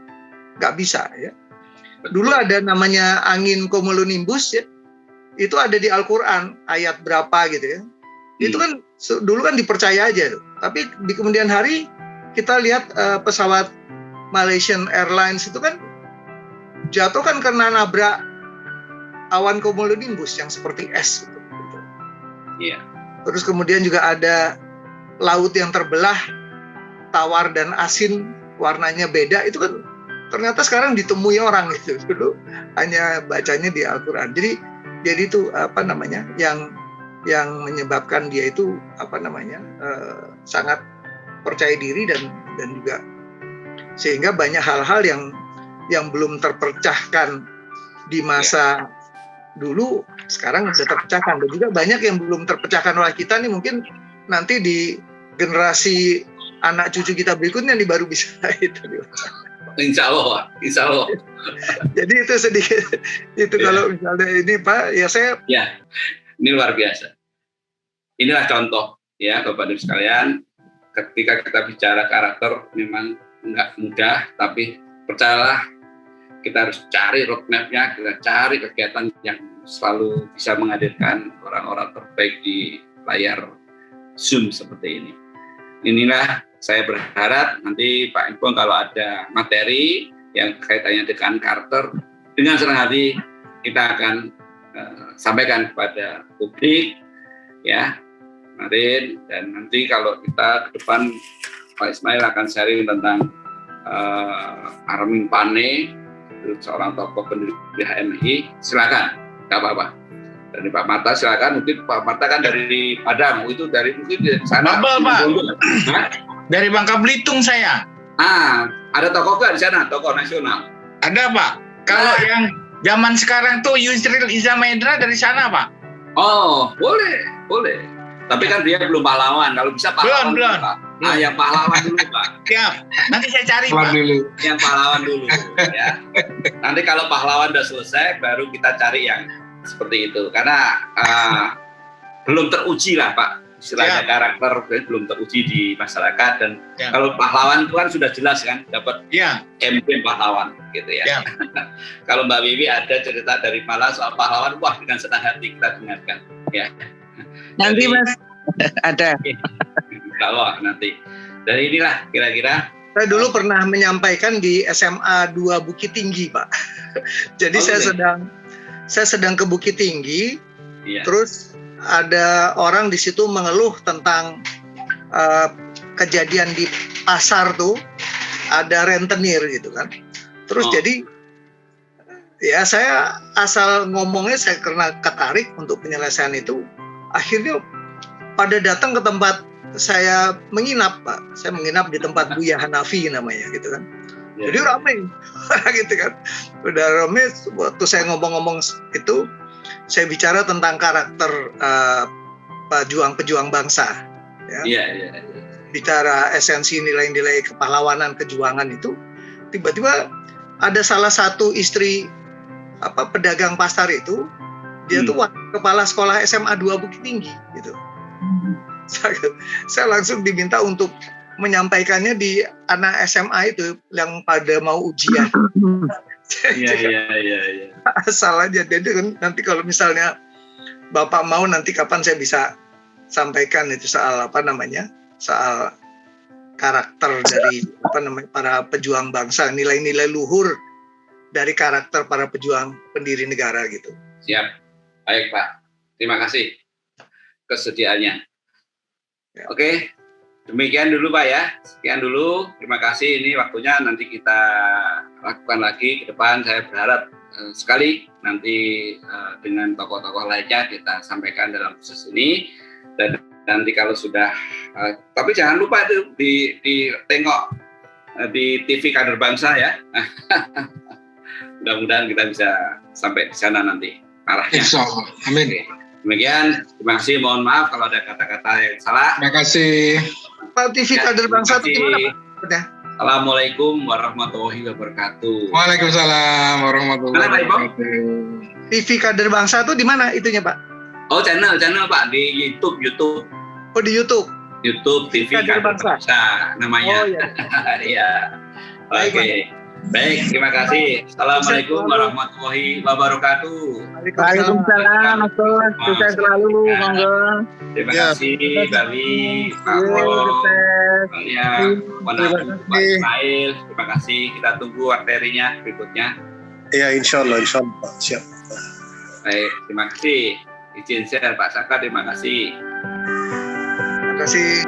nggak bisa ya. Dulu ada namanya angin cumulonimbus ya. Itu ada di Al-Quran ayat berapa gitu ya. Itu kan dulu kan dipercaya aja tuh. Tapi di kemudian hari kita lihat pesawat Malaysian Airlines itu kan jatuh kan karena nabrak awan cumulonimbus yang seperti es gitu. Iya. Terus kemudian juga ada laut yang terbelah, tawar dan asin warnanya beda, itu kan ternyata sekarang ditemui orang gitu. Dulu hanya bacanya di Al-Quran. Jadi itu apa namanya yang menyebabkan dia itu apa namanya sangat percaya diri dan juga sehingga banyak hal-hal yang belum terpecahkan di masa dulu sekarang sudah terpecahkan, dan juga banyak yang belum terpecahkan oleh kita nih, mungkin nanti di generasi anak cucu kita berikutnya nih baru bisa itu. Insya Allah. Jadi itu sedikit itu kalau misalnya ini Pak ya saya. Ya, ini luar biasa. Inilah contoh ya Bapak Ibu sekalian, ketika kita bicara karakter memang nggak mudah, tapi percayalah kita harus cari roadmap-nya, kita cari kegiatan yang selalu bisa menghadirkan orang-orang terbaik di layar Zoom seperti ini. Inilah saya berharap nanti Pak Ipong kalau ada materi yang kaitannya dengan karakter, dengan senang hati kita akan sampaikan kepada publik ya kemarin, dan nanti kalau kita ke depan Pak Ismail akan sharing tentang Armin Pane, seorang tokoh pendiri HMI. Silakan, nggak apa-apa. Dari Pak Marta silakan, mungkin Pak Marta kan dari Padang, itu dari mungkin dari sana. Pak. Dari Bangka Belitung saya. Ada tokoh nggak di sana, tokoh nasional? Ada Pak. Kalau yang zaman sekarang tuh Yusril Iza Mahendra dari sana Pak. Oh, boleh. Tapi kan dia belum pahlawan. Kalau bisa pahlawan belum. Pak. Yang pahlawan dulu Pak. Siap. Nanti saya cari Pak. Yang pahlawan dulu. Ya. Nanti kalau pahlawan udah selesai, baru kita cari yang seperti itu. Karena belum teruji lah Pak. Istilahnya karakter belum teruji di masyarakat, dan kalau pahlawan itu kan sudah jelas kan dapat campaign pahlawan gitu ya. Kalau Mbak Wiwi ada cerita dari Malang soal pahlawan, wah dengan senang hati kita dengarkan ya. Nanti Mas ada. Kalau nanti dari inilah kira-kira. Saya dulu pernah menyampaikan di SMA 2 Bukit Tinggi Pak. Jadi saya sedang ke Bukit Tinggi, terus ada orang di situ mengeluh tentang kejadian di pasar tuh, ada rentenir gitu kan. Terus jadi ya saya asal ngomongnya saya karena ketarik untuk penyelesaian itu, akhirnya pada datang ke tempat saya menginap, Pak. Saya menginap di tempat Buya Hanafi namanya gitu kan. Jadi ramai gitu kan. Udah ramai waktu saya ngomong-ngomong itu, saya bicara tentang karakter pejuang bangsa. Ya. Bicara esensi nilai-nilai kepahlawanan, kejuangan itu, tiba-tiba ada salah satu istri pedagang pasar itu, dia tuh kepala sekolah SMA 2 Bukit Tinggi gitu. Saya langsung diminta untuk menyampaikannya di anak SMA itu yang pada mau ujian. Iya. Asal aja. Jadi nanti kalau misalnya Bapak mau, nanti kapan saya bisa sampaikan itu soal soal karakter dari para pejuang bangsa, nilai-nilai luhur dari karakter para pejuang pendiri negara gitu. Siap. Baik, Pak. Terima kasih kesediaannya. Ya. Oke. Demikian dulu Pak ya, sekian dulu, terima kasih. Ini waktunya nanti kita lakukan lagi ke depan. Saya berharap sekali nanti dengan tokoh-tokoh lainnya kita sampaikan dalam proses ini. Dan nanti kalau sudah, tapi jangan lupa itu ditengok di TV Kader Bangsa ya. Mudah-mudahan kita bisa sampai di sana nanti arahnya. Insya Allah, amin. Oke. Demikian, terima kasih. Mohon maaf kalau ada kata-kata yang salah. Terima kasih. Pak, TV Kader Bangsa itu gimana Pak? Assalamualaikum warahmatullahi wabarakatuh. Waalaikumsalam warahmatullahi wabarakatuh. TV Kader Bangsa itu di mana itunya Pak? Oh, channel Pak di YouTube. Oh, di YouTube. YouTube TV Kader Bangsa namanya. Oh iya. Iya. Oke. Baik, terima kasih. Assalamualaikum warahmatullahi wabarakatuh. Waalaikumsalam, sukses selalu, monggo. Terima kasih, Bali, Pak Pak Ismail. Terima kasih. Kita tunggu materinya berikutnya. Ya, insya Allah, Pak. Siap. Baik, terima kasih. Izin share Pak Saka, terima kasih. Terima kasih.